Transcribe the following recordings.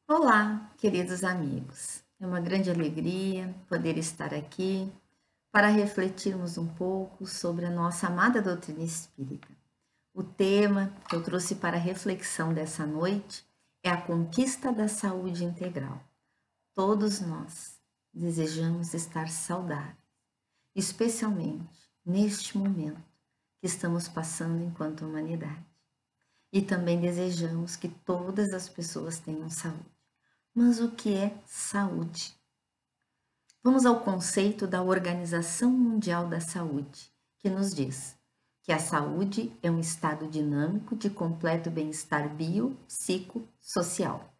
Olá, queridos amigos. É uma grande alegria poder estar aqui para refletirmos um pouco sobre a nossa amada doutrina espírita. O tema que eu trouxe para a reflexão dessa noite é a conquista da saúde integral. Todos nós desejamos estar saudáveis, especialmente neste momento que estamos passando enquanto humanidade. E também desejamos que todas as pessoas tenham saúde. Mas o que é saúde? Vamos ao conceito da Organização Mundial da Saúde, que nos diz que a saúde é um estado dinâmico de completo bem-estar biopsicossocial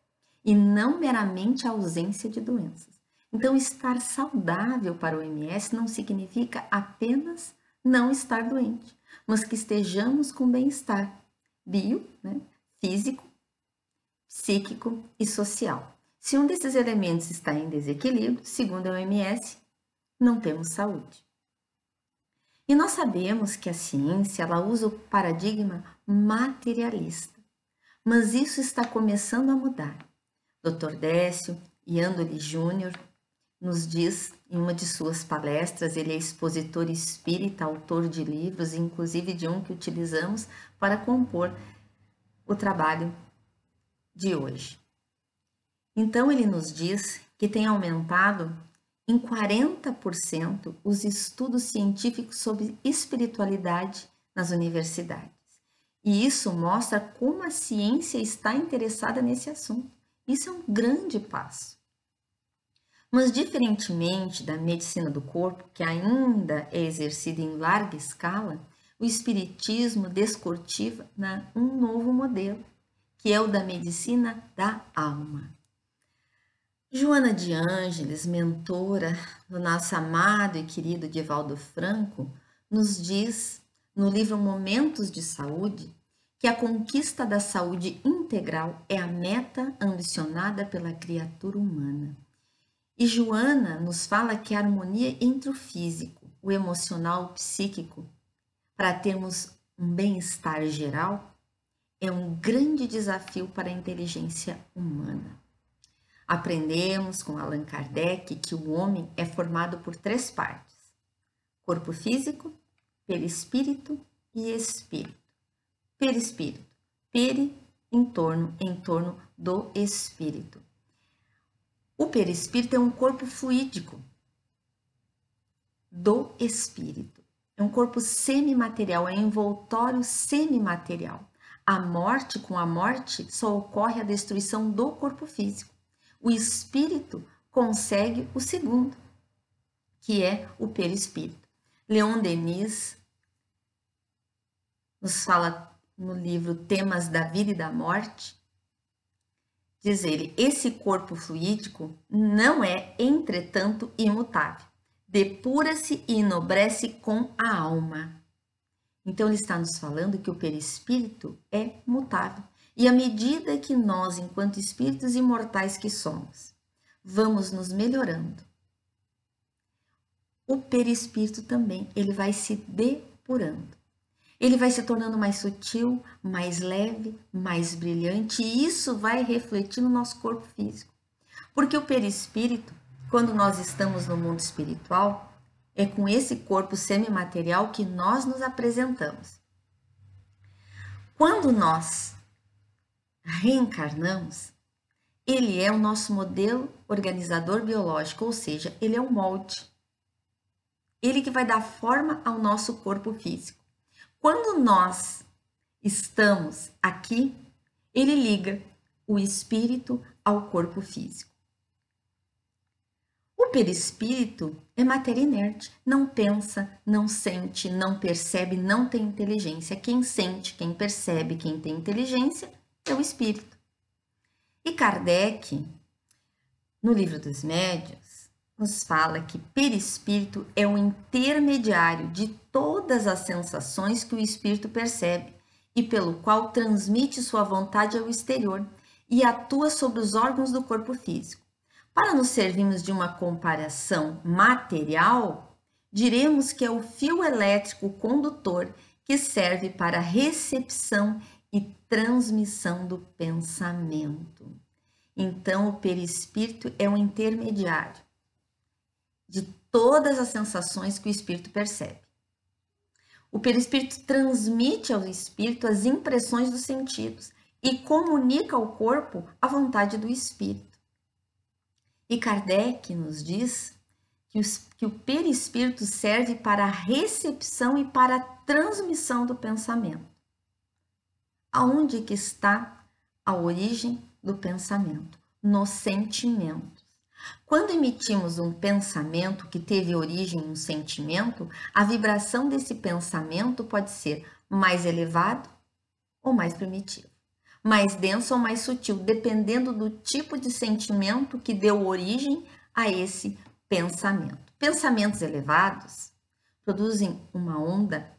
e não meramente a ausência de doenças. Então, estar saudável para o OMS não significa apenas não estar doente, mas que estejamos com bem-estar físico, psíquico e social. Se um desses elementos está em desequilíbrio, segundo a OMS, não temos saúde. E nós sabemos que a ciência ela usa o paradigma materialista, mas isso está começando a mudar. Dr. Décio Iandoli Júnior nos diz em uma de suas palestras, ele é expositor espírita, autor de livros, inclusive de um que utilizamos para compor o trabalho de hoje. Então, ele nos diz que tem aumentado em 40% os estudos científicos sobre espiritualidade nas universidades. E isso mostra como a ciência está interessada nesse assunto. Isso é um grande passo. Mas, diferentemente da medicina do corpo, que ainda é exercida em larga escala, o espiritismo descortina um novo modelo, que é o da medicina da alma. Joana de Ângeles, mentora do nosso amado e querido Divaldo Franco, nos diz no livro Momentos de Saúde que a conquista da saúde integral é a meta ambicionada pela criatura humana. E Joana nos fala que a harmonia entre o físico, o emocional, o psíquico, para termos um bem-estar geral, é um grande desafio para a inteligência humana. Aprendemos com Allan Kardec que o homem é formado por 3 partes: corpo físico, perispírito e espírito. Perispírito, em torno do espírito. O perispírito é um corpo fluídico do espírito. É um corpo semimaterial, é envoltório semimaterial. Com a morte, só ocorre a destruição do corpo físico. O espírito consegue o segundo, que é o perispírito. Leon Denis nos fala no livro Temas da Vida e da Morte, diz ele, esse corpo fluídico não é, entretanto, imutável. Depura-se e enobrece com a alma. Então, ele está nos falando que o perispírito é mutável. E à medida que nós, enquanto espíritos imortais que somos, vamos nos melhorando, o perispírito também, ele vai se depurando. Ele vai se tornando mais sutil, mais leve, mais brilhante, e isso vai refletir no nosso corpo físico. Porque o perispírito, quando nós estamos no mundo espiritual, é com esse corpo semimaterial que nós nos apresentamos. Quando nós reencarnamos, ele é o nosso modelo organizador biológico, ou seja, ele é o molde. Ele que vai dar forma ao nosso corpo físico. Quando nós estamos aqui, ele liga o espírito ao corpo físico. O perispírito é matéria inerte, não pensa, não sente, não percebe, não tem inteligência. Quem sente, quem percebe, quem tem inteligência é o espírito. E Kardec, no Livro dos Médiuns, nos fala que perispírito é o intermediário de todas as sensações que o espírito percebe e pelo qual transmite sua vontade ao exterior e atua sobre os órgãos do corpo físico. Para nos servirmos de uma comparação material, diremos que é o fio elétrico condutor que serve para recepção e transmissão do pensamento. Então, o perispírito é um intermediário de todas as sensações que o espírito percebe. O perispírito transmite ao espírito as impressões dos sentidos e comunica ao corpo a vontade do espírito. E Kardec nos diz que o perispírito serve para a recepção e para a transmissão do pensamento. Aonde que está a origem do pensamento? No sentimento. Quando emitimos um pensamento que teve origem em um sentimento, a vibração desse pensamento pode ser mais elevado ou mais primitivo, mais denso ou mais sutil, dependendo do tipo de sentimento que deu origem a esse pensamento. Pensamentos elevados produzem uma onda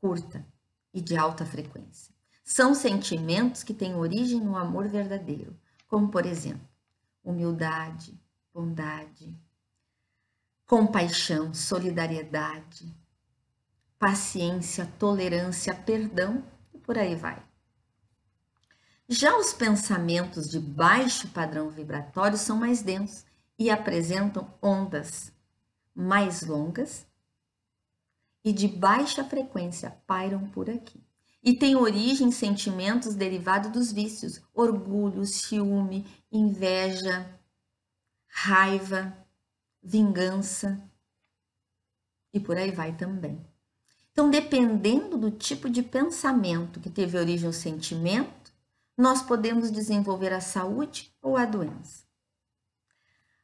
curta e de alta frequência. São sentimentos que têm origem no amor verdadeiro, como, por exemplo, humildade, bondade, compaixão, solidariedade, paciência, tolerância, perdão e por aí vai. Já os pensamentos de baixo padrão vibratório são mais densos e apresentam ondas mais longas e de baixa frequência, pairam por aqui. E tem origem em sentimentos derivados dos vícios, orgulho, ciúme, inveja, raiva, vingança e por aí vai também. Então, dependendo do tipo de pensamento que teve origem no sentimento, nós podemos desenvolver a saúde ou a doença.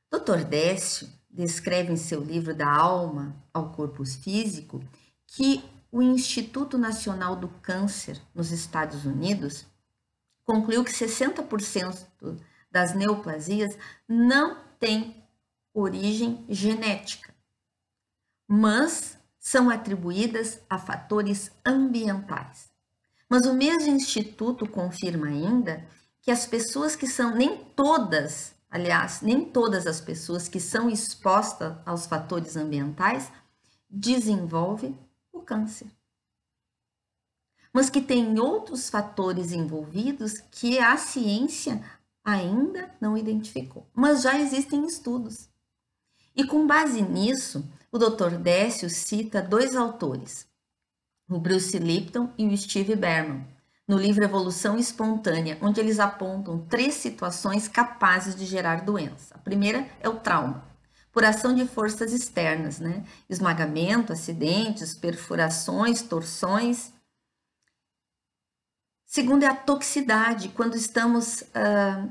Dr. Décio descreve em seu livro Da Alma ao Corpo Físico que o Instituto Nacional do Câncer nos Estados Unidos concluiu que 60% das neoplasias não têm origem genética, mas são atribuídas a fatores ambientais. Mas o mesmo instituto confirma ainda que as pessoas que são, nem todas as pessoas que são expostas aos fatores ambientais desenvolvem o câncer. Mas que tem outros fatores envolvidos que a ciência ainda não identificou. Mas já existem estudos. E com base nisso, o Dr. Décio cita dois autores, o Bruce Lipton e o Steve Berman, no livro Evolução Espontânea, onde eles apontam 3 situações capazes de gerar doença. A primeira é o trauma, por ação de forças externas, né? Esmagamento, acidentes, perfurações, torções. Segundo é a toxicidade, quando estamos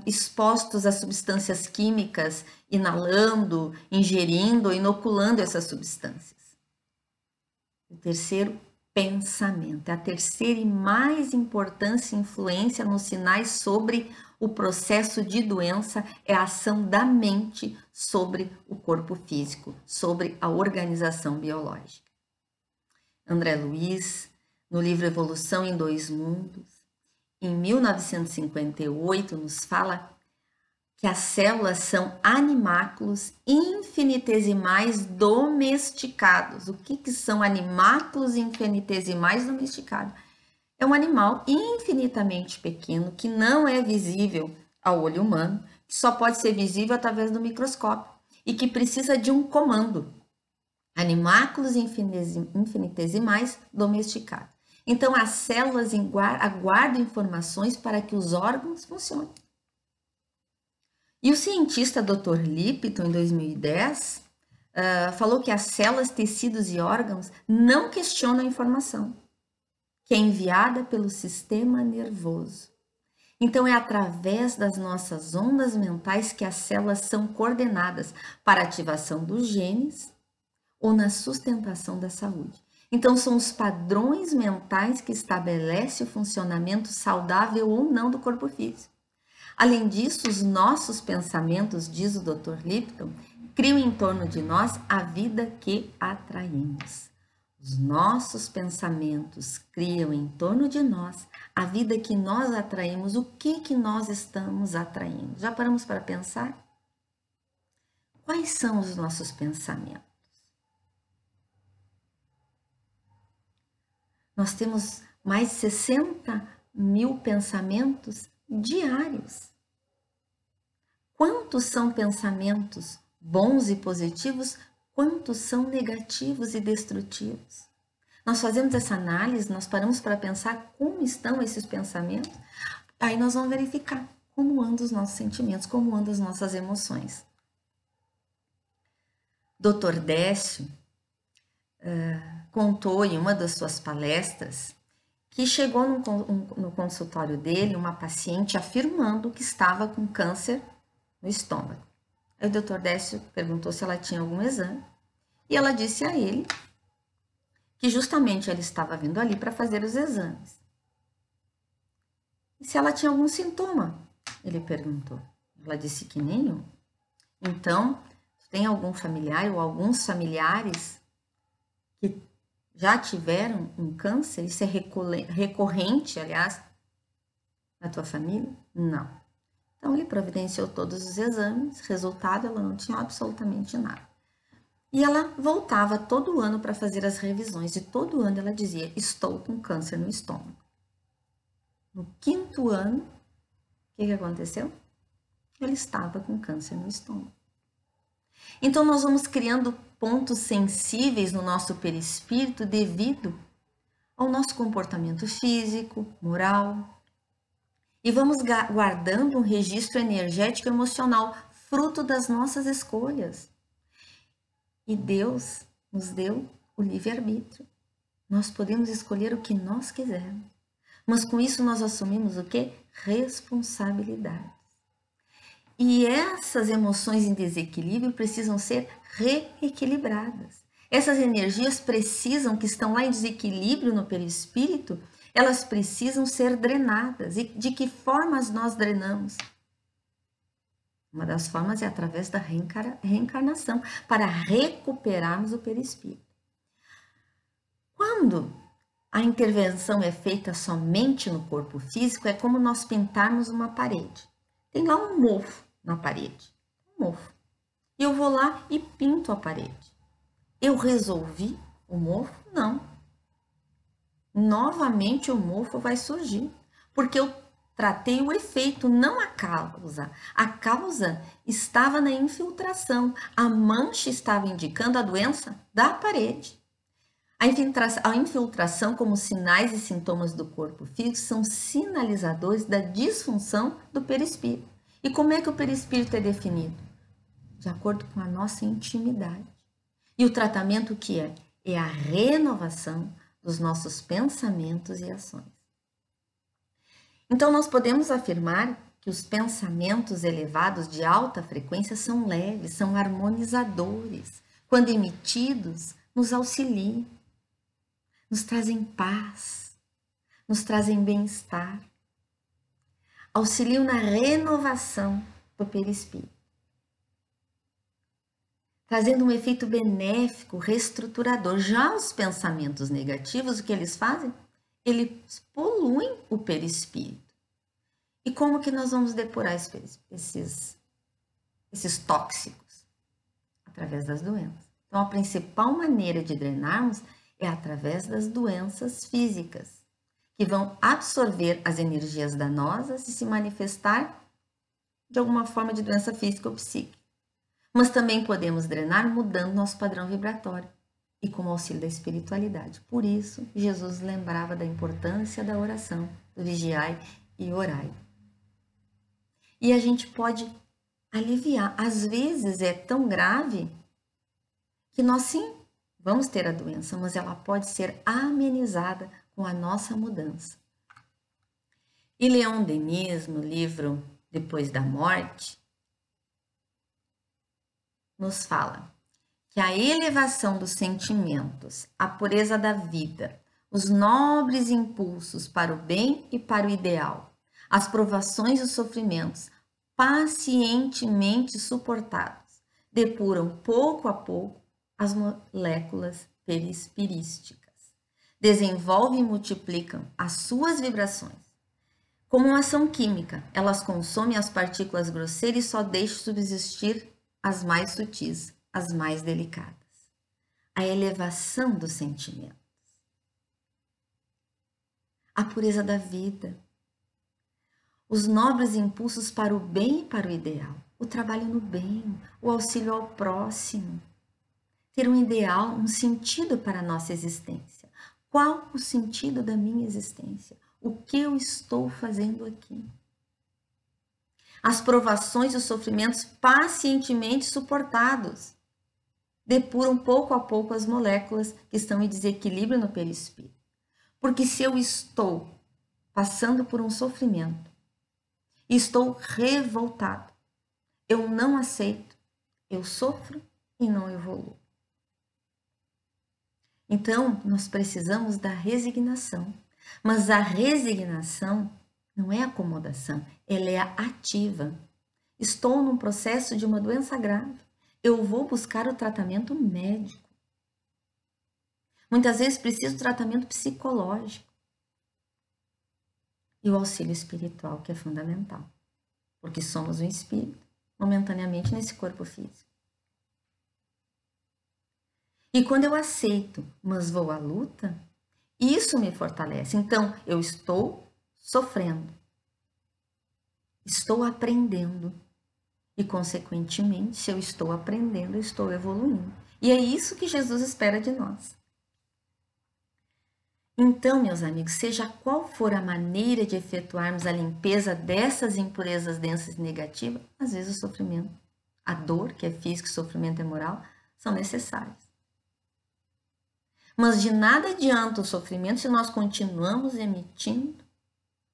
expostos a substâncias químicas, inalando, ingerindo ou inoculando essas substâncias. O terceiro, pensamento. É a terceira e mais importante influência nos sinais sobre o processo de doença é a ação da mente sobre o corpo físico, sobre a organização biológica. André Luiz, no livro Evolução em Dois Mundos, em 1958, nos fala que as células são animáculos infinitesimais domesticados. O que são animáculos infinitesimais domesticados? É um animal infinitamente pequeno que não é visível ao olho humano, que só pode ser visível através do microscópio e que precisa de um comando. Animáculos infinitesimais domesticados. Então, as células aguardam informações para que os órgãos funcionem. E o cientista Dr. Lipton, em 2010, falou que as células, tecidos e órgãos não questionam a informação, que é enviada pelo sistema nervoso. Então, é através das nossas ondas mentais que as células são coordenadas para a ativação dos genes ou na sustentação da saúde. Então, são os padrões mentais que estabelecem o funcionamento saudável ou não do corpo físico. Além disso, os nossos pensamentos, diz o Dr. Lipton, criam em torno de nós a vida que atraímos. Os nossos pensamentos criam em torno de nós a vida que nós atraímos. O que nós estamos atraindo? Já paramos para pensar? Quais são os nossos pensamentos? Nós temos mais de 60 mil pensamentos diários. Quantos são pensamentos bons e positivos, quantos são negativos e destrutivos? Nós fazemos essa análise, nós paramos para pensar como estão esses pensamentos, aí nós vamos verificar como andam os nossos sentimentos, como andam as nossas emoções. Dr. Décio contou em uma das suas palestras que chegou no consultório dele uma paciente afirmando que estava com câncer no estômago. Aí o Dr. Décio perguntou se ela tinha algum exame e ela disse a ele que justamente ele estava vindo ali para fazer os exames. E se ela tinha algum sintoma? Ele perguntou. Ela disse que nenhum. Então, tem algum familiar ou alguns familiares que já tiveram um câncer? Isso é recorrente, aliás, na tua família? Não. Então, ele providenciou todos os exames, resultado, ela não tinha absolutamente nada. E ela voltava todo ano para fazer as revisões, e todo ano ela dizia, estou com câncer no estômago. No 5º ano, o que aconteceu? Ela estava com câncer no estômago. Então, nós vamos criando pontos sensíveis no nosso perispírito devido ao nosso comportamento físico, moral, e vamos guardando um registro energético e emocional, fruto das nossas escolhas. E Deus nos deu o livre-arbítrio. Nós podemos escolher o que nós quisermos. Mas com isso nós assumimos o quê? Responsabilidade. E essas emoções em desequilíbrio precisam ser reequilibradas. Essas energias precisam, que estão lá em desequilíbrio no perispírito, elas precisam ser drenadas. E de que formas nós drenamos? Uma das formas é através da reencarnação, para recuperarmos o perispírito. Quando a intervenção é feita somente no corpo físico, é como nós pintarmos uma parede. Tem lá um mofo na parede, um mofo. E eu vou lá e pinto a parede. Eu resolvi o mofo? Não. Novamente o mofo vai surgir, porque eu tratei o efeito, não a causa. A causa estava na infiltração. A mancha estava indicando a doença da parede. A infiltração, como sinais e sintomas do corpo físico, são sinalizadores da disfunção do perispírito. E como é que o perispírito é definido? De acordo com a nossa intimidade. E o tratamento que é? É a renovação dos nossos pensamentos e ações. Então, nós podemos afirmar que os pensamentos elevados de alta frequência são leves, são harmonizadores. Quando emitidos, nos auxiliam, nos trazem paz, nos trazem bem-estar, auxiliam na renovação do perispírito, trazendo um efeito benéfico, reestruturador. Já os pensamentos negativos, o que eles fazem? Eles poluem o perispírito. E como que nós vamos depurar esses tóxicos? Através das doenças. Então, a principal maneira de drenarmos é através das doenças físicas, que vão absorver as energias danosas e se manifestar de alguma forma de doença física ou psíquica. Mas também podemos drenar mudando nosso padrão vibratório e com o auxílio da espiritualidade. Por isso, Jesus lembrava da importância da oração, do vigiai e orai. E a gente pode aliviar. Às vezes é tão grave que nós sim vamos ter a doença, mas ela pode ser amenizada com a nossa mudança. E Leon Denis, no livro Depois da Morte, nos fala que a elevação dos sentimentos, a pureza da vida, os nobres impulsos para o bem e para o ideal, as provações e os sofrimentos pacientemente suportados, depuram pouco a pouco as moléculas perispirísticas, desenvolvem e multiplicam as suas vibrações. Como uma ação química, elas consomem as partículas grosseiras e só deixam subsistir as mais sutis, as mais delicadas. A elevação dos sentimentos, a pureza da vida, os nobres impulsos para o bem e para o ideal. o trabalho no bem, o auxílio ao próximo. Ter um ideal, um sentido para a nossa existência. Qual o sentido da minha existência? O que eu estou fazendo aqui? As provações e os sofrimentos pacientemente suportados depuram pouco a pouco as moléculas que estão em desequilíbrio no perispírito. Porque se eu estou passando por um sofrimento e estou revoltado, eu não aceito, eu sofro e não evoluo. Então, nós precisamos da resignação. Mas a resignação não é acomodação, ela é ativa. Estou num processo de uma doença grave. Eu vou buscar o tratamento médico. Muitas vezes preciso de tratamento psicológico. E o auxílio espiritual, que é fundamental. Porque somos um espírito, momentaneamente nesse corpo físico. E quando eu aceito, mas vou à luta, isso me fortalece. Então, eu estou sofrendo, estou aprendendo. E, consequentemente, se eu estou aprendendo, eu estou evoluindo. E é isso que Jesus espera de nós. Então, meus amigos, seja qual for a maneira de efetuarmos a limpeza dessas impurezas densas e negativas, às vezes o sofrimento, a dor, que é física, o sofrimento é moral, são necessários. Mas de nada adianta o sofrimento se nós continuamos emitindo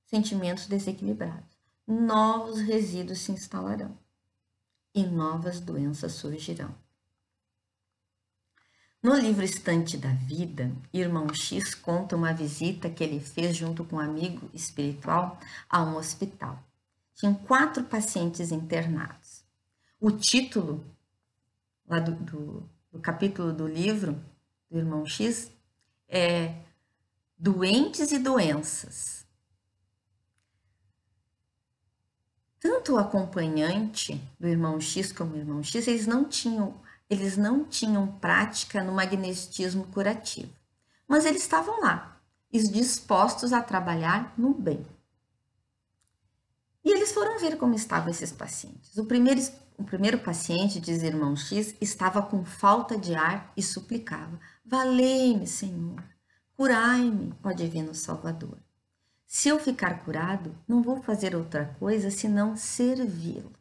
sentimentos desequilibrados. Novos resíduos se instalarão e novas doenças surgirão. No livro Estante da Vida, Irmão X conta uma visita que ele fez junto com um amigo espiritual a um hospital. Tinham 4 pacientes internados. O título lá do capítulo do livro do Irmão X é Doentes e Doenças. Tanto o acompanhante do Irmão X como o Irmão X, eles não tinham prática no magnetismo curativo, mas eles estavam lá, dispostos a trabalhar no bem. E eles foram ver como estavam esses pacientes. O primeiro paciente, diz Irmão X, estava com falta de ar e suplicava: valei-me, Senhor, curai-me, ó Divino Salvador. Se eu ficar curado, não vou fazer outra coisa senão servi-lo.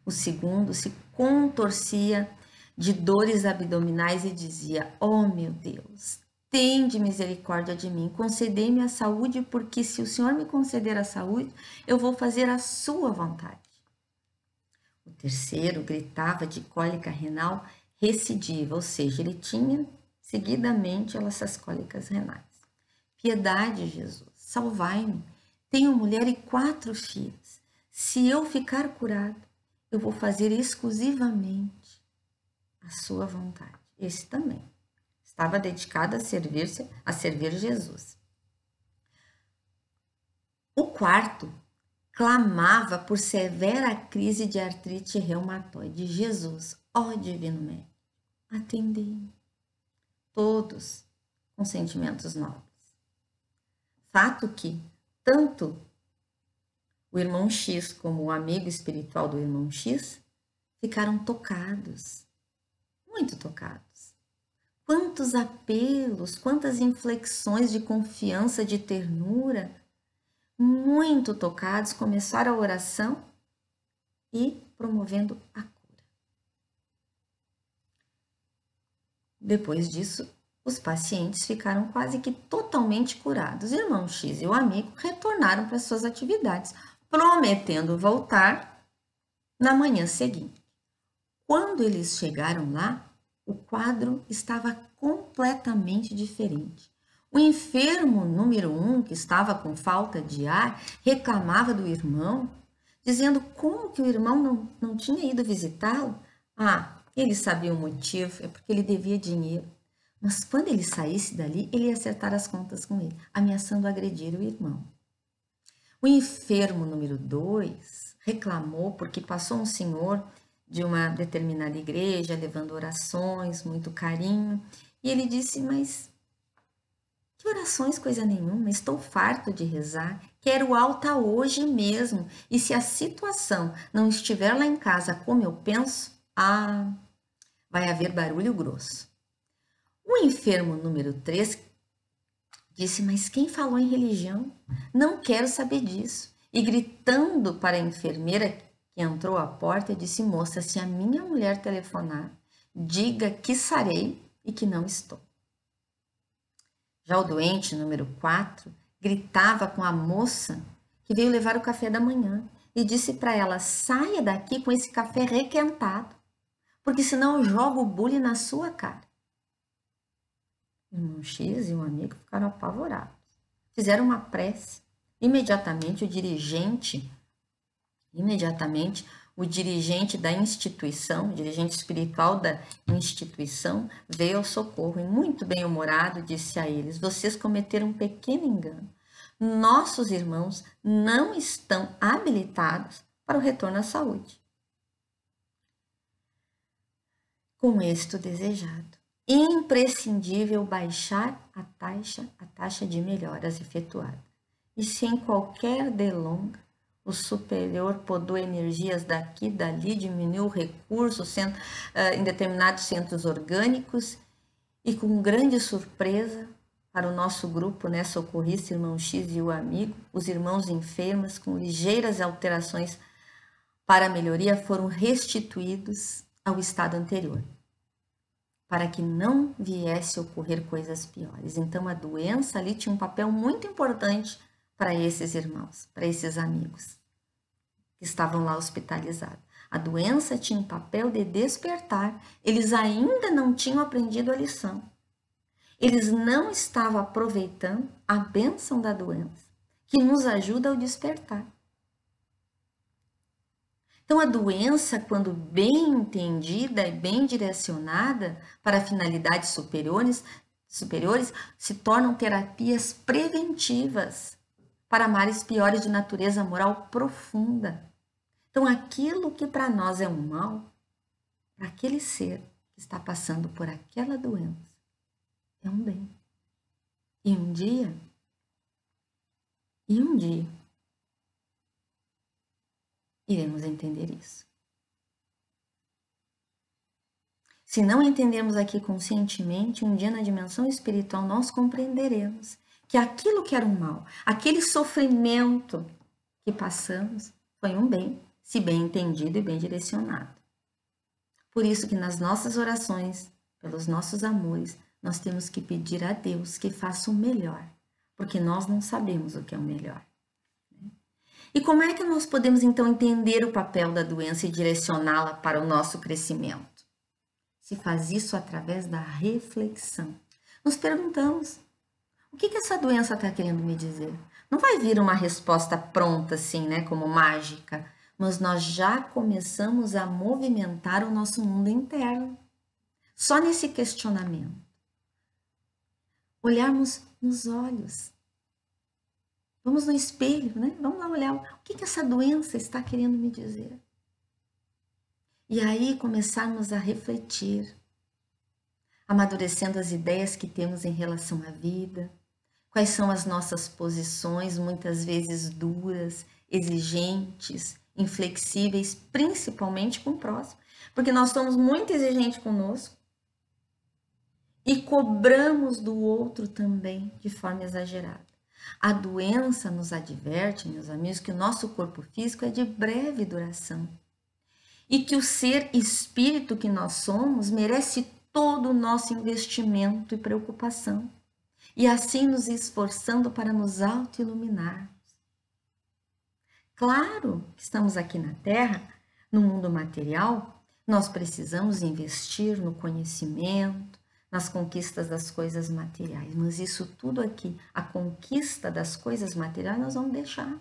O segundo se contorcia de dores abdominais e dizia: oh, meu Deus, tende misericórdia de mim, concedei-me a saúde, porque se o Senhor me conceder a saúde, eu vou fazer a sua vontade. O terceiro gritava de cólica renal recidiva, ou seja, ele tinha seguidamente essas cólicas renais. Piedade, Jesus, salvai-me. Tenho mulher e 4 filhos. Se eu ficar curado, eu vou fazer exclusivamente a sua vontade. Esse também estava dedicado a servir Jesus. O quarto clamava por severa crise de artrite reumatoide. Jesus, ó Divino Médico, atendei-me. Todos com sentimentos nobres. Fato que tanto o Irmão X como o amigo espiritual do Irmão X ficaram tocados, muito tocados. Quantos apelos, quantas inflexões de confiança, de ternura, muito tocados, começaram a oração e promovendo a cura. Depois disso, os pacientes ficaram quase que totalmente curados. O Irmão X e o amigo retornaram para suas atividades, prometendo voltar na manhã seguinte. Quando eles chegaram lá, o quadro estava completamente diferente. O enfermo número 1, que estava com falta de ar, reclamava do irmão, dizendo como que o irmão não tinha ido visitá-lo. Ah, ele sabia o motivo, é porque ele devia dinheiro. Mas quando ele saísse dali, ele ia acertar as contas com ele, ameaçando agredir o irmão. O enfermo número 2 reclamou porque passou um senhor de uma determinada igreja, levando orações, muito carinho, e ele disse: mas que orações, coisa nenhuma, estou farto de rezar, Quero alta hoje mesmo. E se a situação não estiver lá em casa como eu penso, vai haver barulho grosso. O enfermo número 3 disse, mas quem falou em religião? Não quero saber disso. E gritando para a enfermeira que entrou à porta, disse, moça, se a minha mulher telefonar, diga que sarei e que não estou. Já o doente número 4 gritava com a moça que veio levar o café da manhã e disse para ela, saia daqui com esse café requentado, porque senão eu jogo o bule na sua cara. O irmão X e um amigo ficaram apavorados. Fizeram uma prece. Imediatamente o dirigente da instituição, o dirigente espiritual da instituição, veio ao socorro e muito bem-humorado disse a eles, vocês cometeram um pequeno engano. Nossos irmãos não estão habilitados para o retorno à saúde. Com êxito desejado. Imprescindível baixar a taxa de melhoras efetuada. E sem qualquer delonga, o superior podou energias daqui e dali, diminuiu recursos em determinados centros orgânicos e com grande surpresa para o nosso grupo, né, socorrista, irmão X e o amigo, os irmãos enfermos com ligeiras alterações para a melhoria foram restituídos ao estado anterior, para que não viesse a ocorrer coisas piores. Então a doença ali tinha um papel muito importante para esses irmãos, para esses amigos que estavam lá hospitalizados. A doença tinha um papel de despertar. Eles ainda não tinham aprendido a lição. Eles não estavam aproveitando a bênção da doença, que nos ajuda ao despertar. Então, a doença, quando bem entendida e bem direcionada para finalidades superiores, se tornam terapias preventivas para males piores de natureza moral profunda. Então, aquilo que para nós é um mal, para aquele ser que está passando por aquela doença, é um bem. E um dia, iremos entender isso. Se não entendermos aqui conscientemente, um dia na dimensão espiritual nós compreenderemos que aquilo que era um mal, aquele sofrimento que passamos, foi um bem, se bem entendido e bem direcionado. Por isso que nas nossas orações, pelos nossos amores, nós temos que pedir a Deus que faça o melhor, porque nós não sabemos o que é o melhor. E como é que nós podemos então entender o papel da doença e direcioná-la para o nosso crescimento? Se faz isso através da reflexão. Nos perguntamos, o que essa doença está querendo me dizer? Não vai vir uma resposta pronta assim, né, como mágica, mas nós já começamos a movimentar o nosso mundo interno. Só nesse questionamento. Olharmos nos olhos. Vamos no espelho, né? Vamos lá olhar o que essa doença está querendo me dizer. E aí começarmos a refletir, amadurecendo as ideias que temos em relação à vida, quais são as nossas posições, muitas vezes duras, exigentes, inflexíveis, principalmente com o próximo, porque nós somos muito exigentes conosco e cobramos do outro também de forma exagerada. A doença nos adverte, meus amigos, que o nosso corpo físico é de breve duração e que o ser espírito que nós somos merece todo o nosso investimento e preocupação, e assim nos esforçando para nos auto-iluminar. Claro que estamos aqui na Terra, no mundo material, nós precisamos investir no conhecimento, nas conquistas das coisas materiais, mas isso tudo aqui, a conquista das coisas materiais, nós vamos deixar.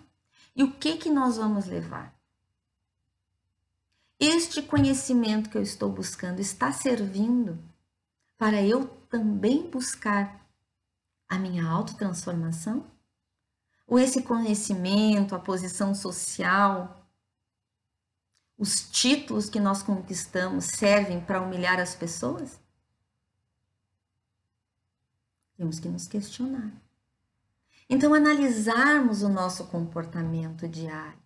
E o que nós vamos levar? Este conhecimento que eu estou buscando está servindo para eu também buscar a minha autotransformação? Ou esse conhecimento, a posição social, os títulos que nós conquistamos servem para humilhar as pessoas? Temos que nos questionar. Então, analisarmos o nosso comportamento diário,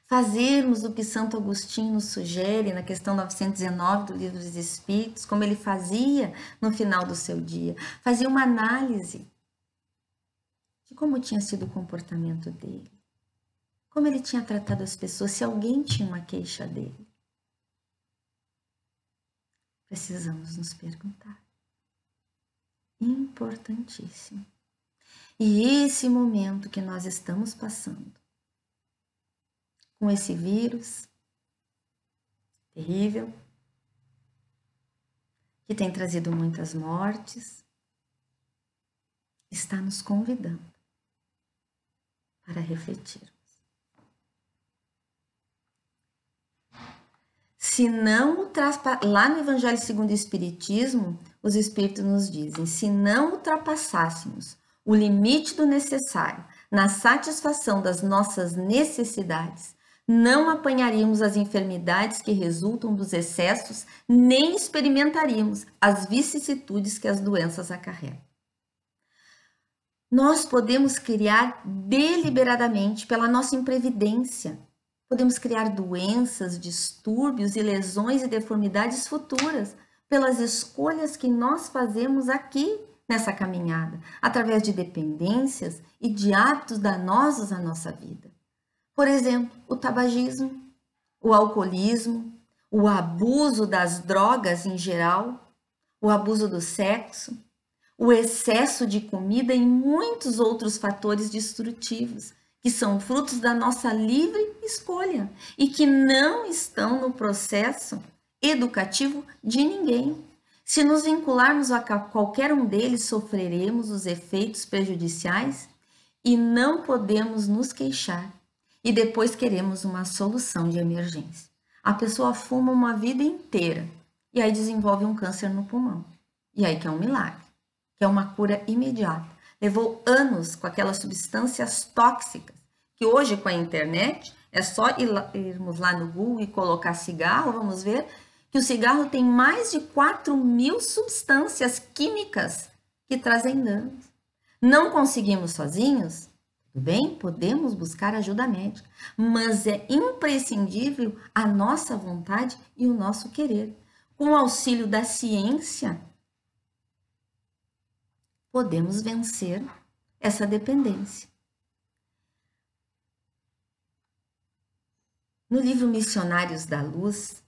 fazermos o que Santo Agostinho nos sugere na questão 919 do Livro dos Espíritos, como ele fazia no final do seu dia, fazia uma análise de como tinha sido o comportamento dele, como ele tinha tratado as pessoas, se alguém tinha uma queixa dele. Precisamos nos perguntar. Importantíssimo. E esse momento que nós estamos passando, com esse vírus terrível, que tem trazido muitas mortes, está nos convidando para refletirmos. Se não lá no Evangelho segundo o Espiritismo, os Espíritos nos dizem, se não ultrapassássemos o limite do necessário na satisfação das nossas necessidades, não apanharíamos as enfermidades que resultam dos excessos, nem experimentaríamos as vicissitudes que as doenças acarretam. Nós podemos criar deliberadamente, pela nossa imprevidência, podemos criar doenças, distúrbios e lesões e deformidades futuras pelas escolhas que nós fazemos aqui nessa caminhada, através de dependências e de hábitos danosos à nossa vida. Por exemplo, o tabagismo, o alcoolismo, o abuso das drogas em geral, o abuso do sexo, o excesso de comida e muitos outros fatores destrutivos que são frutos da nossa livre escolha e que não estão no processo educativo de ninguém. Se nos vincularmos a qualquer um deles, sofreremos os efeitos prejudiciais e não podemos nos queixar. E depois queremos uma solução de emergência. A pessoa fuma uma vida inteira e aí desenvolve um câncer no pulmão. E aí que é um milagre, que é uma cura imediata. Levou anos com aquelas substâncias tóxicas, que hoje com a internet é só irmos lá no Google e colocar cigarro, vamos ver que o cigarro tem mais de 4.000 substâncias químicas que trazem danos. Não conseguimos sozinhos? Tudo bem, podemos buscar ajuda médica, mas é imprescindível a nossa vontade e o nosso querer. Com o auxílio da ciência, podemos vencer essa dependência. No livro Missionários da Luz,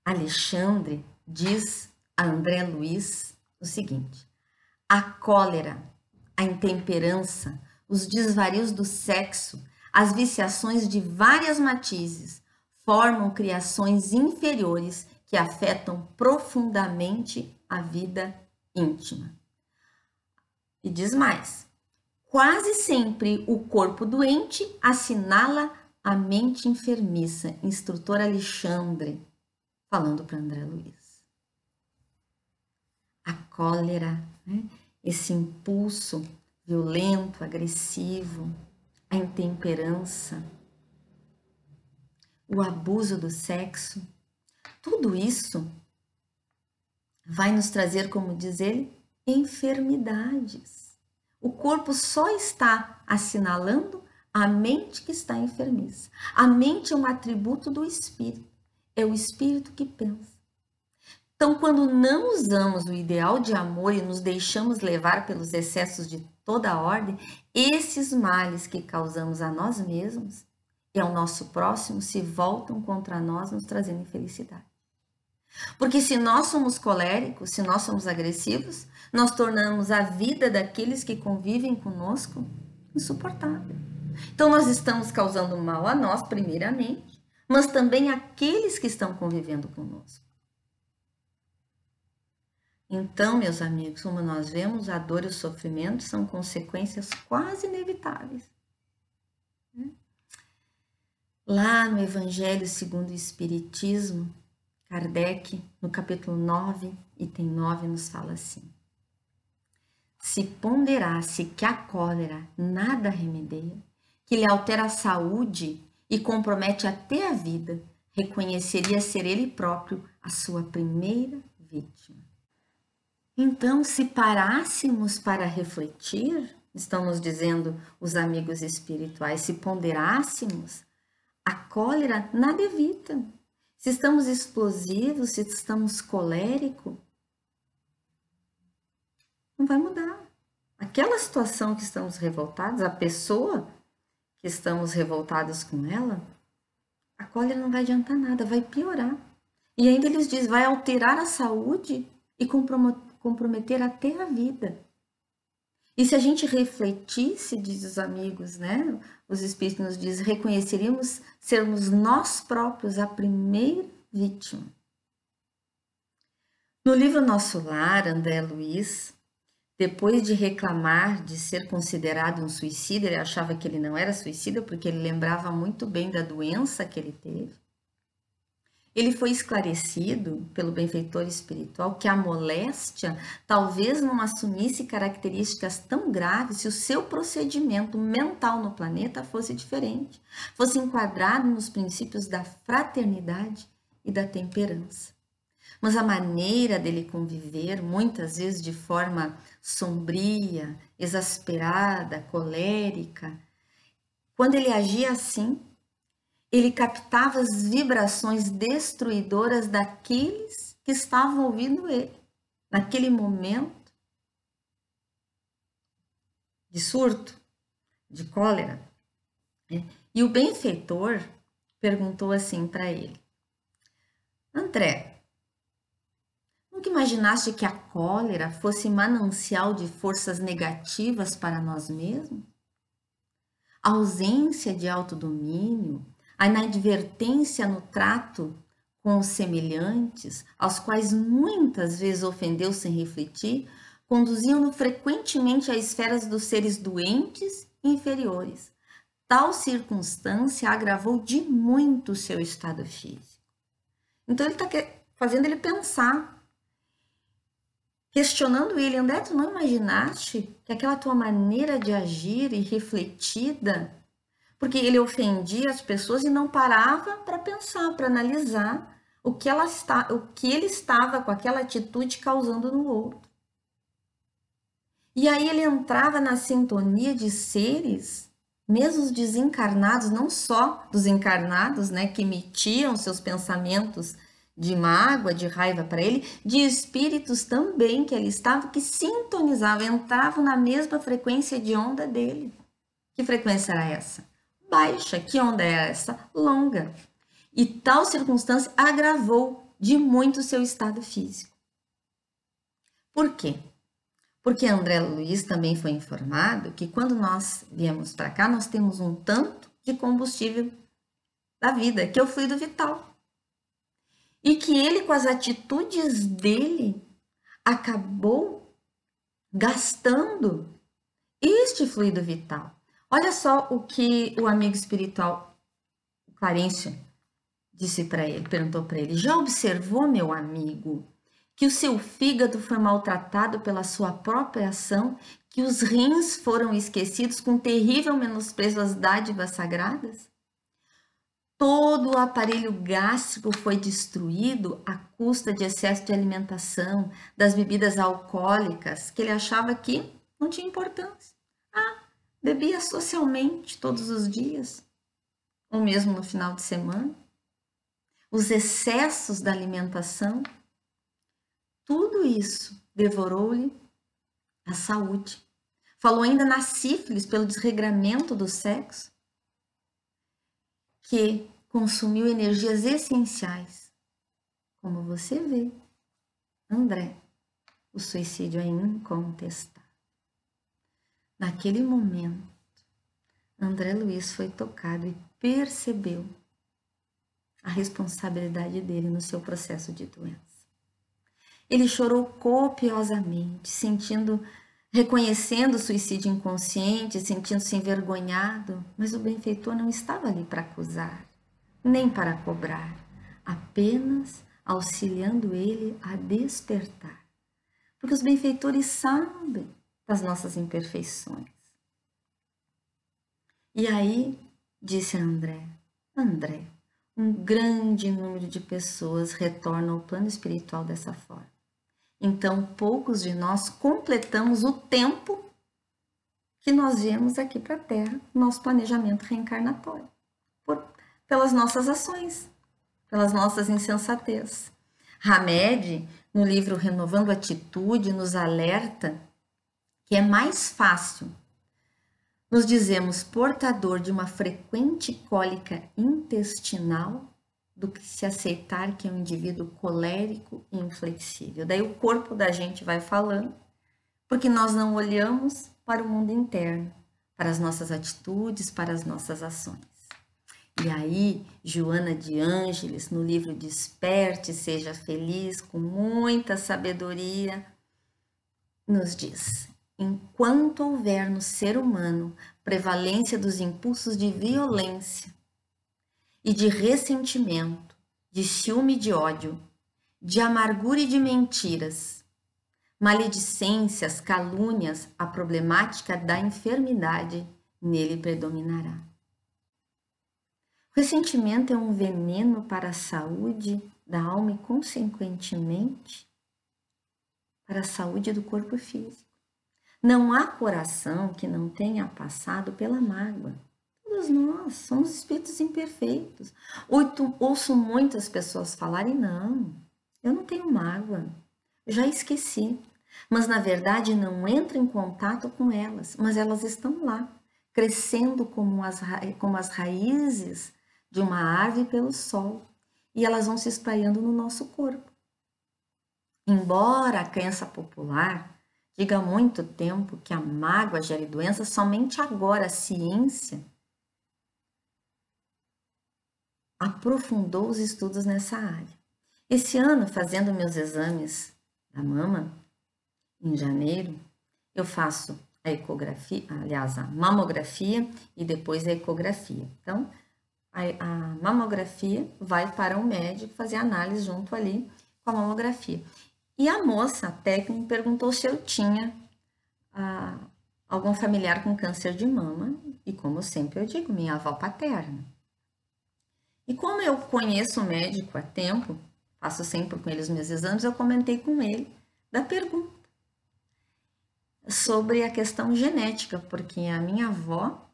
Alexandre diz a André Luiz o seguinte: a cólera, a intemperança, os desvarios do sexo, as viciações de várias matizes formam criações inferiores que afetam profundamente a vida íntima. E diz mais: quase sempre o corpo doente assinala a mente enfermiça. Instrutor Alexandre, falando para André Luiz. A cólera, né? Esse impulso violento, agressivo, a intemperança, o abuso do sexo, tudo isso vai nos trazer, como diz ele, enfermidades. O corpo só está assinalando a mente que está enfermiça. A mente é um atributo do espírito, é o espírito que pensa. Então, quando não usamos o ideal de amor e nos deixamos levar pelos excessos de toda a ordem, esses males que causamos a nós mesmos e ao nosso próximo se voltam contra nós, nos trazendo infelicidade. Porque se nós somos coléricos, se nós somos agressivos, nós tornamos a vida daqueles que convivem conosco insuportável. Então, nós estamos causando mal a nós, primeiramente, mas também àqueles que estão convivendo conosco. Então, meus amigos, como nós vemos, a dor e o sofrimento são consequências quase inevitáveis. Lá no Evangelho segundo o Espiritismo, Kardec, no capítulo 9, item 9, nos fala assim: se ponderasse que a cólera nada remedeia, que lhe altera a saúde e compromete até a vida, reconheceria ser ele próprio a sua primeira vítima. Então, se parássemos para refletir, estão nos dizendo os amigos espirituais, se ponderássemos, a cólera nada evita. Se estamos explosivos, se estamos coléricos, não vai mudar. Aquela situação que estamos revoltados, a pessoa que estamos revoltados com ela, a cólera não vai adiantar nada, vai piorar. E ainda eles dizem, vai alterar a saúde e comprometer até a vida. E se a gente refletisse, diz os amigos, né? Os espíritos nos dizem, reconheceríamos sermos nós próprios a primeira vítima. No livro Nosso Lar, André Luiz, depois de reclamar de ser considerado um suicida, ele achava que ele não era suicida porque ele lembrava muito bem da doença que ele teve. Ele foi esclarecido pelo benfeitor espiritual que a moléstia talvez não assumisse características tão graves se o seu procedimento mental no planeta fosse diferente, fosse enquadrado nos princípios da fraternidade e da temperança. Mas a maneira dele conviver, muitas vezes de forma sombria, exasperada, colérica, quando ele agia assim, ele captava as vibrações destruidoras daqueles que estavam ouvindo ele, naquele momento de surto, de cólera. E o benfeitor perguntou assim para ele: André, nunca imaginaste que a cólera fosse manancial de forças negativas para nós mesmos? A ausência de autodomínio, a inadvertência no trato com os semelhantes, aos quais muitas vezes ofendeu sem refletir, conduziam-no frequentemente a esferas dos seres doentes e inferiores. Tal circunstância agravou de muito o seu estado físico. Então ele está fazendo ele pensar, questionando ele: André, tu não imaginaste que aquela tua maneira de agir irrefletida, porque ele ofendia as pessoas e não parava para pensar, para analisar o que ele estava com aquela atitude causando no outro. E aí ele entrava na sintonia de seres, mesmo os desencarnados, não só dos encarnados, né, que emitiam seus pensamentos de mágoa, de raiva para ele, de espíritos também que ele estava, que sintonizavam, entravam na mesma frequência de onda dele. Que frequência era essa? Baixa. Que onda era essa? Longa. E tal circunstância agravou de muito o seu estado físico. Por quê? Porque André Luiz também foi informado que quando nós viemos para cá, nós temos um tanto de combustível da vida, que é o fluido vital. E que ele, com as atitudes dele, acabou gastando este fluido vital. Olha só o que o amigo espiritual Clarencio disse para ele, perguntou para ele: já observou, meu amigo, que o seu fígado foi maltratado pela sua própria ação, que os rins foram esquecidos com terrível menosprezo às dádivas sagradas? Todo o aparelho gástrico foi destruído à custa de excesso de alimentação, das bebidas alcoólicas, que ele achava que não tinha importância. Bebia socialmente todos os dias, ou mesmo no final de semana. Os excessos da alimentação, tudo isso devorou-lhe a saúde. Falou ainda na sífilis, pelo desregramento do sexo, que consumiu energias essenciais. Como você vê, André, o suicídio é incontestável. Naquele momento, André Luiz foi tocado e percebeu a responsabilidade dele no seu processo de doença. Ele chorou copiosamente, reconhecendo o suicídio inconsciente, sentindo-se envergonhado, mas o benfeitor não estava ali para acusar, nem para cobrar, apenas auxiliando ele a despertar. Porque os benfeitores sabem das nossas imperfeições. E aí, disse André, um grande número de pessoas retornam ao plano espiritual dessa forma. Então, poucos de nós completamos o tempo que nós viemos aqui para a Terra, nosso planejamento reencarnatório, pelas nossas ações, pelas nossas insensatez. Hamed, no livro Renovando a Atitude, nos alerta que é mais fácil nos dizermos portador de uma frequente cólica intestinal do que se aceitar que é um indivíduo colérico e inflexível. Daí o corpo da gente vai falando, porque nós não olhamos para o mundo interno, para as nossas atitudes, para as nossas ações. E aí, Joana de Ângeles, no livro Desperte, Seja Feliz, com muita sabedoria, nos diz: enquanto houver no ser humano prevalência dos impulsos de violência e de ressentimento, de ciúme e de ódio, de amargura e de mentiras, maledicências, calúnias, a problemática da enfermidade nele predominará. O ressentimento é um veneno para a saúde da alma e, consequentemente, para a saúde do corpo físico. Não há coração que não tenha passado pela mágoa. Todos nós somos espíritos imperfeitos. Ouço muitas pessoas falarem: não, eu não tenho mágoa, eu já esqueci. Mas, na verdade, não entra em contato com elas, mas elas estão lá, crescendo como as raízes de uma árvore pelo sol, e elas vão se espalhando no nosso corpo. Embora a crença popular diga há muito tempo que a mágoa gere doença, somente agora a ciência aprofundou os estudos nessa área. Esse ano, fazendo meus exames da mama, em janeiro, eu faço a ecografia, aliás, a mamografia e depois a ecografia. Então, a mamografia vai para o médico fazer análise junto ali com a mamografia. E a moça, a técnica, me perguntou se eu tinha algum familiar com câncer de mama. E como sempre eu digo, minha avó paterna. E como eu conheço o médico há tempo, faço sempre com ele os meus exames, eu comentei com ele da pergunta sobre a questão genética, porque a minha avó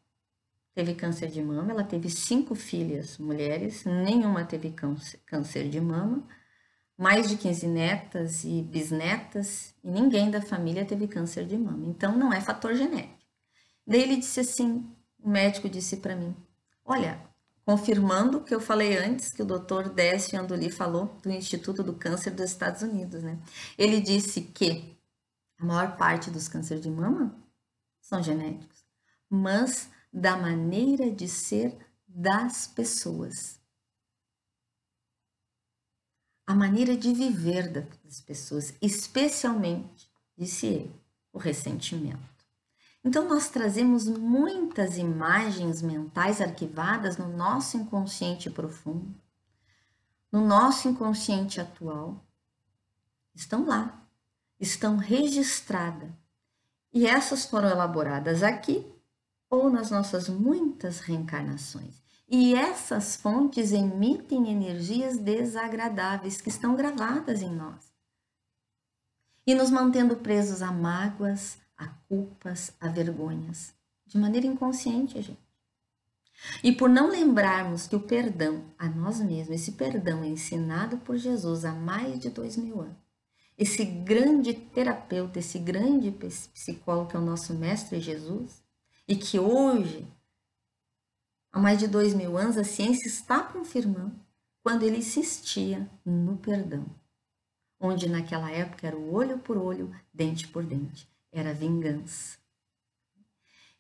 teve câncer de mama, ela teve 5 filhas mulheres, nenhuma teve câncer de mama, mais de 15 netas e bisnetas, e ninguém da família teve câncer de mama. Então, não é fator genético. Daí ele disse assim, o médico disse para mim: olha, confirmando o que eu falei antes, que o Dr. Décio Andoli falou do Instituto do Câncer dos Estados Unidos, né? Ele disse que a maior parte dos cânceres de mama são genéticos, mas da maneira de ser das pessoas. A maneira de viver das pessoas, especialmente, disse ele, o ressentimento. Então, nós trazemos muitas imagens mentais arquivadas no nosso inconsciente profundo, no nosso inconsciente atual. Estão lá, estão registradas. E essas foram elaboradas aqui ou nas nossas muitas reencarnações. E essas fontes emitem energias desagradáveis que estão gravadas em nós. E nos mantendo presos a mágoas, a culpas, a vergonhas, de maneira inconsciente, gente. E por não lembrarmos que o perdão a nós mesmos, esse perdão é ensinado por Jesus há mais de 2000 anos. Esse grande terapeuta, esse grande psicólogo que é o nosso mestre Jesus, e que hoje, há mais de 2000 anos, a ciência está confirmando quando ele insistia no perdão, onde naquela época era o olho por olho, dente por dente, era vingança.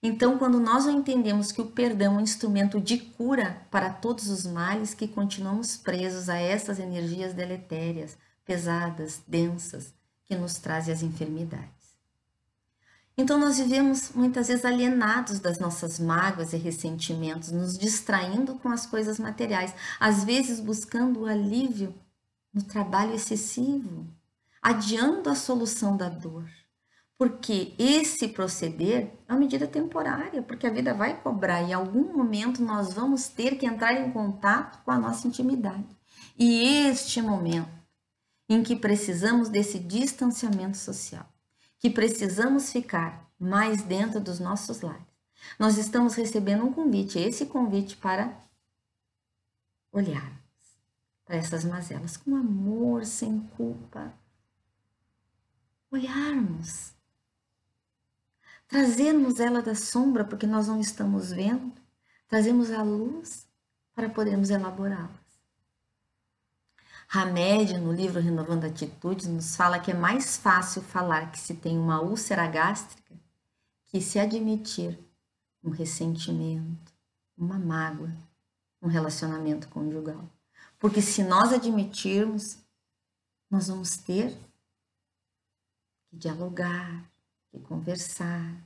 Então, quando nós entendemos que o perdão é um instrumento de cura para todos os males, que continuamos presos a essas energias deletérias, pesadas, densas, que nos trazem as enfermidades. Então, nós vivemos muitas vezes alienados das nossas mágoas e ressentimentos, nos distraindo com as coisas materiais, às vezes buscando o alívio no trabalho excessivo, adiando a solução da dor. Porque esse proceder é uma medida temporária, porque a vida vai cobrar e em algum momento nós vamos ter que entrar em contato com a nossa intimidade. E este momento em que precisamos desse distanciamento social, que precisamos ficar mais dentro dos nossos lares. Nós estamos recebendo um convite, esse convite para olhar para essas mazelas com amor, sem culpa. Olharmos, trazermos ela da sombra, porque nós não estamos vendo, trazemos a luz para podermos elaborá-las. Hamed, no livro Renovando Atitudes, nos fala que é mais fácil falar que se tem uma úlcera gástrica que se admitir um ressentimento, uma mágoa, um relacionamento conjugal. Porque se nós admitirmos, nós vamos ter que dialogar, que conversar,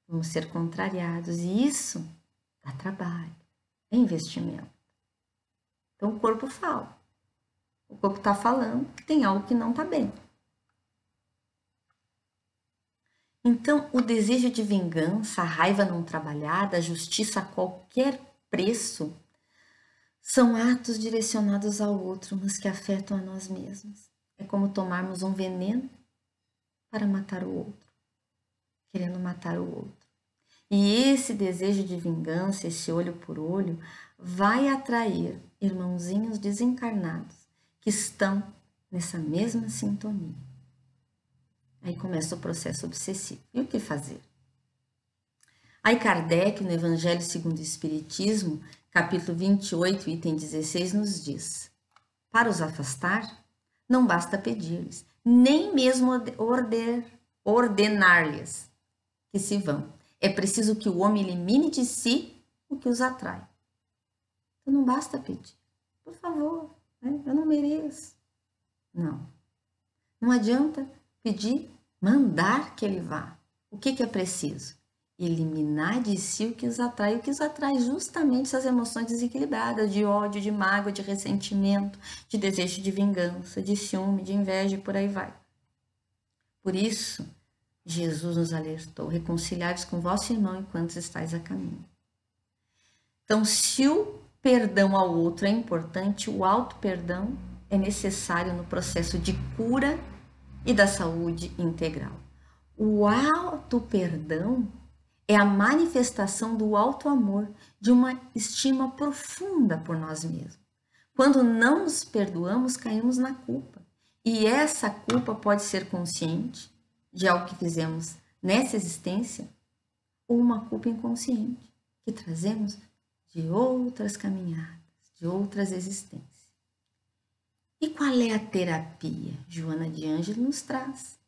vamos ser contrariados, e isso dá trabalho, é investimento. Então o corpo fala, o corpo está falando que tem algo que não está bem. Então o desejo de vingança, a raiva não trabalhada, a justiça a qualquer preço, são atos direcionados ao outro, mas que afetam a nós mesmos. É como tomarmos um veneno para matar o outro, querendo matar o outro. E esse desejo de vingança, esse olho por olho, vai atrair irmãozinhos desencarnados que estão nessa mesma sintonia. Aí começa o processo obsessivo. E o que fazer? Aí Kardec, no Evangelho segundo o Espiritismo, capítulo 28, item 16, nos diz: para os afastar, não basta pedir-lhes, nem mesmo ordenar-lhes que se vão. É preciso que o homem elimine de si o que os atrai. Então não basta pedir. Por favor, né? Eu não mereço. Não. Não adianta pedir, mandar que ele vá. O que é preciso? Eliminar de si o que os atrai. O que os atrai justamente essas emoções desequilibradas, de ódio, de mágoa, de ressentimento, de desejo de vingança, de ciúme, de inveja e por aí vai. Por isso, Jesus nos alertou: reconciliai-vos com vosso irmão enquanto estáis a caminho. Então, se o perdão ao outro é importante, o auto-perdão é necessário no processo de cura e da saúde integral. O auto-perdão é a manifestação do auto-amor, de uma estima profunda por nós mesmos. Quando não nos perdoamos, caímos na culpa. E essa culpa pode ser consciente, de algo que fizemos nessa existência, ou uma culpa inconsciente, que trazemos de outras caminhadas, de outras existências. E qual é a terapia? Joana de Ângeles nos traz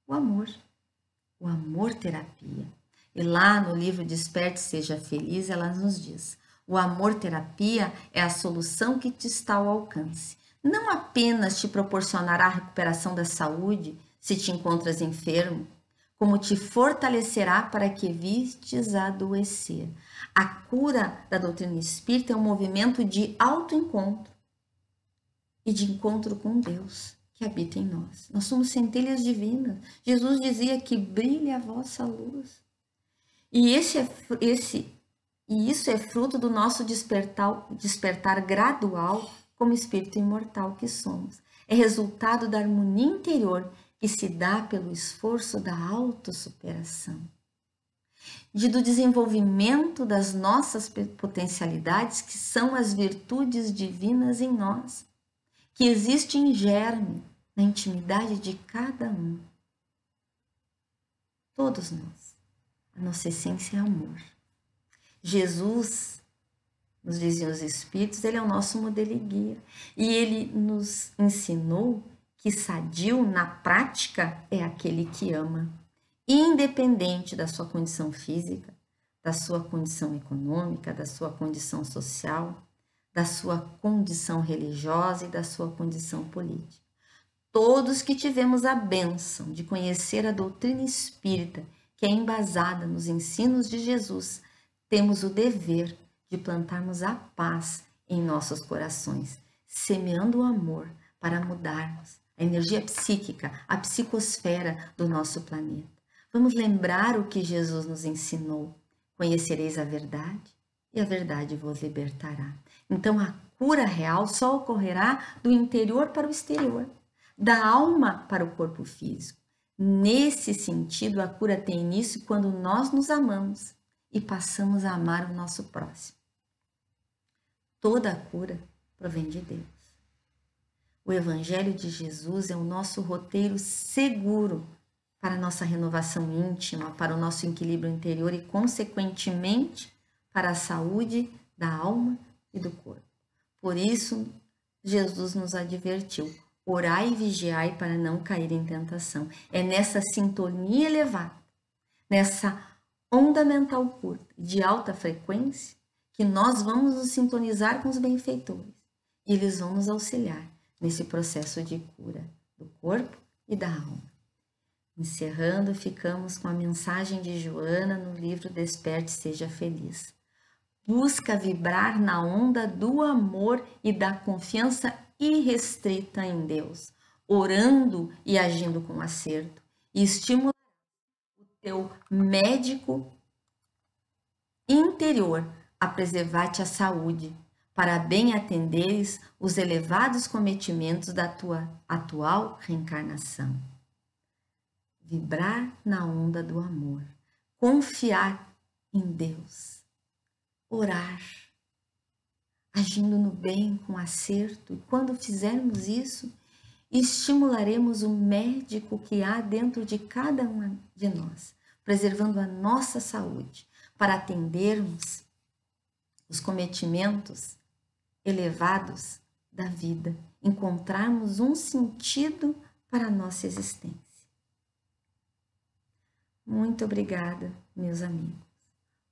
o amor terapia. E lá no livro Desperte, Seja Feliz, ela nos diz: o amor terapia é a solução que te está ao alcance. Não apenas te proporcionará a recuperação da saúde se te encontras enfermo, como te fortalecerá para que evites adoecer. A cura da doutrina espírita é um movimento de autoencontro e de encontro com Deus que habita em nós. Nós somos centelhas divinas. Jesus dizia que brilhe a vossa luz. E isso é fruto do nosso despertar gradual como espírito imortal que somos. É resultado da harmonia interior que se dá pelo esforço da autossuperação, do desenvolvimento das nossas potencialidades, que são as virtudes divinas em nós, que existe em germe, na intimidade de cada um. Todos nós. A nossa essência é amor. Jesus, nos diziam os Espíritos, ele é o nosso modelo e guia. E ele nos ensinou que sadio, na prática, é aquele que ama, independente da sua condição física, da sua condição econômica, da sua condição social, da sua condição religiosa e da sua condição política. Todos que tivemos a bênção de conhecer a doutrina espírita, que é embasada nos ensinos de Jesus, temos o dever de plantarmos a paz em nossos corações, semeando o amor para mudarmos a energia psíquica, a psicosfera do nosso planeta. Vamos lembrar o que Jesus nos ensinou: conhecereis a verdade e a verdade vos libertará. Então a cura real só ocorrerá do interior para o exterior, da alma para o corpo físico, Nesse sentido, a cura tem início quando nós nos amamos e passamos a amar o nosso próximo. Toda a cura provém de Deus. O Evangelho de Jesus é o nosso roteiro seguro para a nossa renovação íntima, para o nosso equilíbrio interior e, consequentemente, para a saúde da alma e do corpo. Por isso, Jesus nos advertiu: orai e vigiai para não cair em tentação. É nessa sintonia elevada, nessa onda mental curta, de alta frequência, que nós vamos nos sintonizar com os benfeitores. E eles vão nos auxiliar nesse processo de cura do corpo e da alma. Encerrando, ficamos com a mensagem de Joana no livro Desperte, Seja Feliz. Busca vibrar na onda do amor e da confiança irrestrita em Deus, orando e agindo com acerto, e estimula o teu médico interior a preservar-te a saúde, para bem atenderes os elevados cometimentos da tua atual reencarnação. Vibrar na onda do amor, confiar em Deus, orar, agindo no bem, com acerto. E quando fizermos isso, estimularemos o médico que há dentro de cada uma de nós, preservando a nossa saúde, para atendermos os cometimentos elevados da vida, encontrarmos um sentido para a nossa existência. Muito obrigada, meus amigos.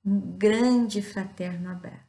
Um grande e fraterno abraço.